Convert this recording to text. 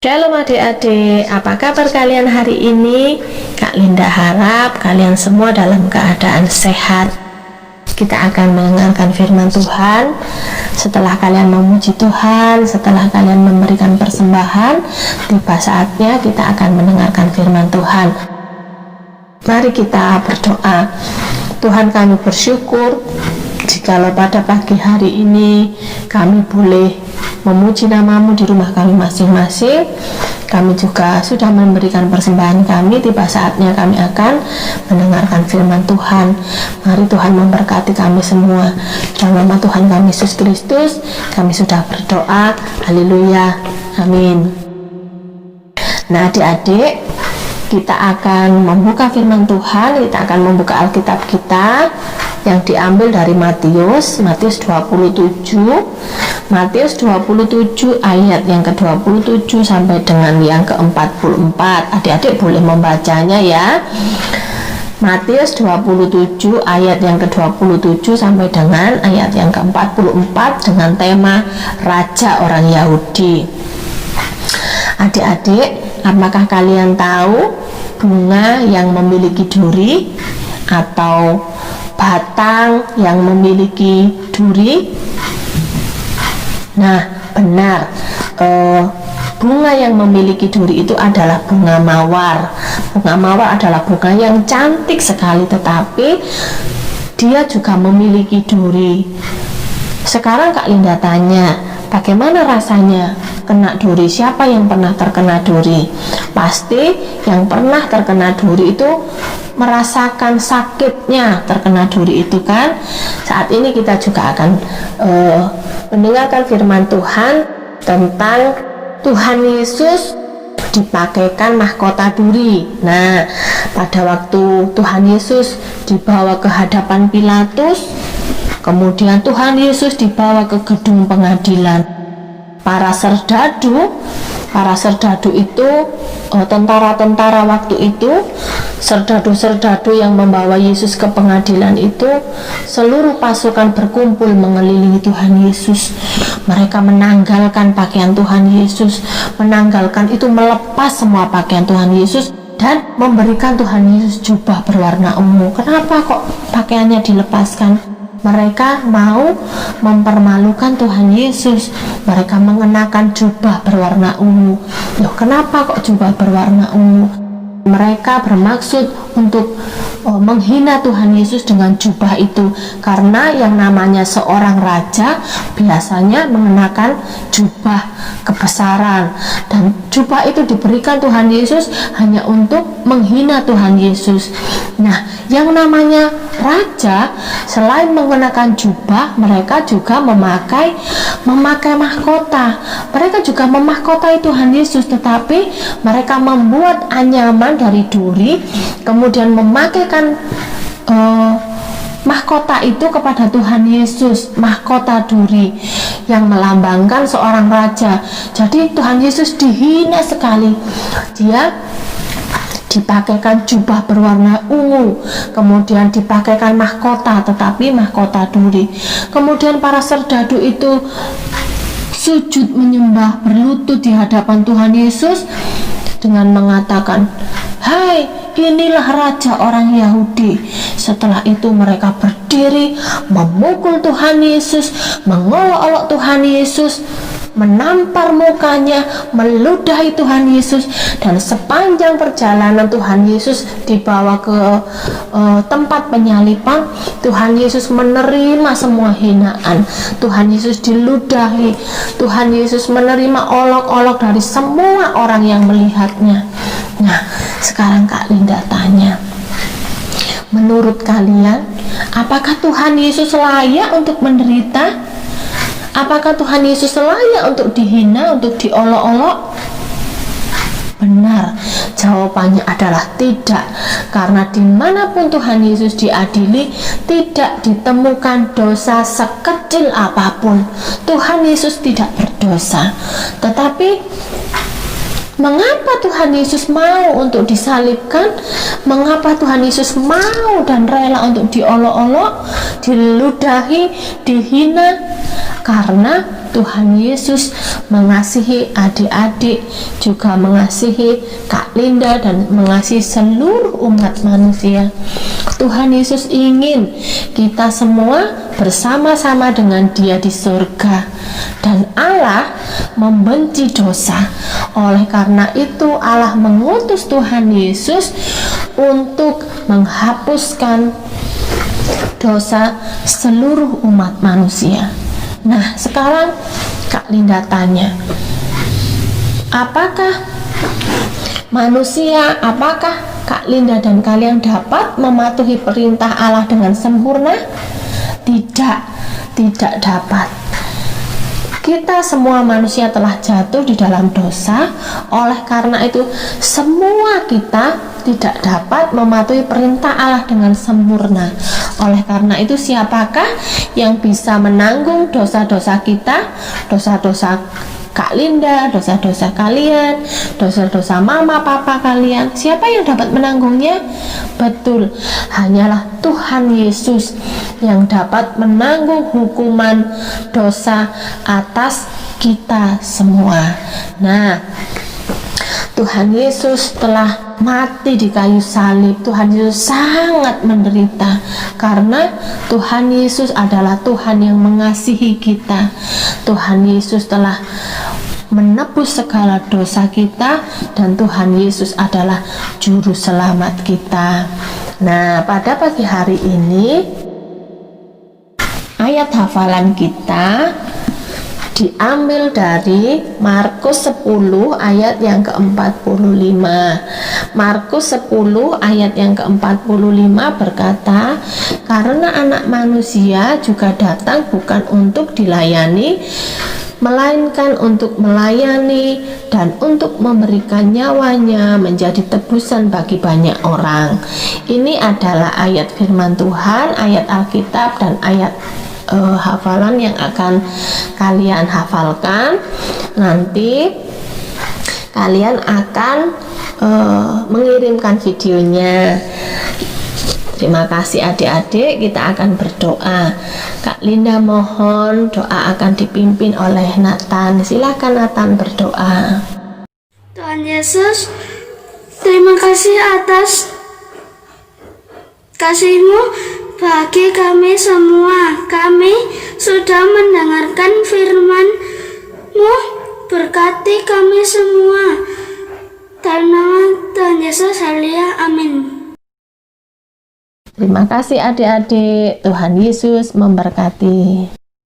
Shalom adik-adik, apa kabar kalian hari ini? Kak Linda harap kalian semua dalam keadaan sehat. Kita akan mendengarkan firman Tuhan. Setelah kalian memuji Tuhan, setelah kalian memberikan persembahan, tiba saatnya kita akan mendengarkan firman Tuhan. Mari kita berdoa. Tuhan, kami bersyukur jikalau pada pagi hari ini kami boleh memuji nama-Mu di rumah kami masing-masing. Kami juga sudah memberikan persembahan kami. Tiba saatnya kami akan mendengarkan firman Tuhan. Mari Tuhan memberkati kami semua. Dalam nama Tuhan kami Yesus Kristus kami sudah berdoa. Haleluya, amin. Nah adik-adik, kita akan membuka firman Tuhan. Kita akan membuka Alkitab kita yang diambil dari Matius 27 ayat yang ke-27 sampai dengan yang ke-44. Adik-adik boleh membacanya ya. Matius 27 ayat yang ke-27 sampai dengan ayat yang ke-44 dengan tema Raja Orang Yahudi. Adik-adik, apakah kalian tahu bunga yang memiliki duri atau batang yang memiliki duri? Nah, benar. Bunga yang memiliki duri itu adalah bunga mawar. Bunga mawar adalah bunga yang cantik sekali, tetapi dia juga memiliki duri. Sekarang Kak Linda tanya, bagaimana rasanya kena duri? Siapa yang pernah terkena duri? Pasti yang pernah terkena duri itu merasakan sakitnya terkena duri itu kan. Saat ini kita juga akan mendengarkan firman Tuhan tentang Tuhan Yesus dipakaikan mahkota duri. Nah, pada waktu Tuhan Yesus dibawa ke hadapan Pilatus, kemudian Tuhan Yesus dibawa ke gedung pengadilan. Para serdadu itu tentara-tentara waktu itu, serdadu-serdadu yang membawa Yesus ke pengadilan itu, seluruh pasukan berkumpul mengelilingi Tuhan Yesus. Mereka menanggalkan pakaian Tuhan Yesus, melepas semua pakaian Tuhan Yesus dan memberikan Tuhan Yesus jubah berwarna ungu. Kenapa kok pakaiannya dilepaskan? Mereka mau mempermalukan Tuhan Yesus. Mereka mengenakan jubah berwarna ungu. Loh, kenapa kok jubah berwarna ungu? Mereka bermaksud untuk menghina Tuhan Yesus dengan jubah itu, karena yang namanya seorang raja biasanya mengenakan jubah kebesaran, dan jubah itu diberikan Tuhan Yesus hanya untuk menghina Tuhan Yesus. Nah, yang namanya raja selain mengenakan jubah, mereka juga memakai mahkota. Mereka juga memahkotai Tuhan Yesus, tetapi mereka membuat anyaman dari duri, kemudian memakaikan mahkota itu kepada Tuhan Yesus, mahkota duri yang melambangkan seorang raja. Jadi Tuhan Yesus dihina sekali. Dia dipakaikan jubah berwarna ungu, kemudian dipakaikan mahkota, tetapi mahkota duri. Kemudian para serdadu itu sujud menyembah, berlutut di hadapan Tuhan Yesus dengan mengatakan, "Hai, inilah Raja Orang Yahudi." Setelah itu mereka berdiri memukul Tuhan Yesus, mengolok-olok Tuhan Yesus, menampar mukanya, meludahi Tuhan Yesus. Dan sepanjang perjalanan Tuhan Yesus dibawa ke tempat penyaliban, Tuhan Yesus menerima semua hinaan. Tuhan Yesus diludahi. Tuhan Yesus menerima olok-olok dari semua orang yang melihatnya. Nah, sekarang Kak Linda tanya, menurut kalian, apakah Tuhan Yesus layak untuk menderita? Apakah Tuhan Yesus layak untuk dihina, untuk diolok-olok? Benar, jawabannya adalah tidak. Karena dimanapun Tuhan Yesus diadili, tidak ditemukan dosa sekecil apapun. Tuhan Yesus tidak berdosa. Tetapi Mengapa Tuhan Yesus mau untuk disalibkan? Mengapa Tuhan Yesus mau dan rela untuk diolok-olok, diludahi, dihina? Karena Tuhan Yesus mengasihi adik-adik, juga mengasihi Kak Linda, dan mengasihi seluruh umat manusia. Tuhan Yesus ingin kita semua bersama-sama dengan Dia di surga, dan Allah membenci dosa. Oleh karena itu Allah mengutus Tuhan Yesus untuk menghapuskan dosa seluruh umat manusia. Nah, sekarang Kak Linda tanya, apakah Kak Linda dan kalian dapat mematuhi perintah Allah dengan sempurna? Tidak dapat. Kita semua manusia telah jatuh di dalam dosa. Oleh karena itu semua kita tidak dapat mematuhi perintah Allah dengan sempurna. Oleh karena itu siapakah yang bisa menanggung dosa-dosa kita, dosa-dosa Kak Linda, dosa-dosa kalian, dosa-dosa mama papa kalian? Siapa yang dapat menanggungnya? Betul, hanyalah Tuhan Yesus yang dapat menanggung hukuman dosa atas kita semua. Nah, Tuhan Yesus telah mati di kayu salib. Tuhan Yesus sangat menderita karena Tuhan Yesus adalah Tuhan yang mengasihi kita. Tuhan Yesus telah menebus segala dosa kita, dan Tuhan Yesus adalah juru selamat kita. Nah, pada pagi hari ini ayat hafalan kita diambil dari Markus 10 ayat yang ke-45. Markus 10 ayat yang ke-45 berkata, karena anak manusia juga datang bukan untuk dilayani, melainkan untuk melayani dan untuk memberikan nyawanya menjadi tebusan bagi banyak orang. Ini adalah ayat firman Tuhan, ayat Alkitab, dan ayat hafalan yang akan kalian hafalkan. Nanti kalian akan mengirimkan videonya. Terima kasih adik-adik, kita akan berdoa. Kak Linda mohon doa akan dipimpin oleh Nathan. Silakan Nathan berdoa. Tuhan Yesus, terima kasih atas kasih-Mu bagi kami semua. Kami sudah mendengarkan firman-Mu, berkati kami semua. Dalam nama Tuhan Yesus, haleluya, amin. Terima kasih adik-adik, Tuhan Yesus memberkati.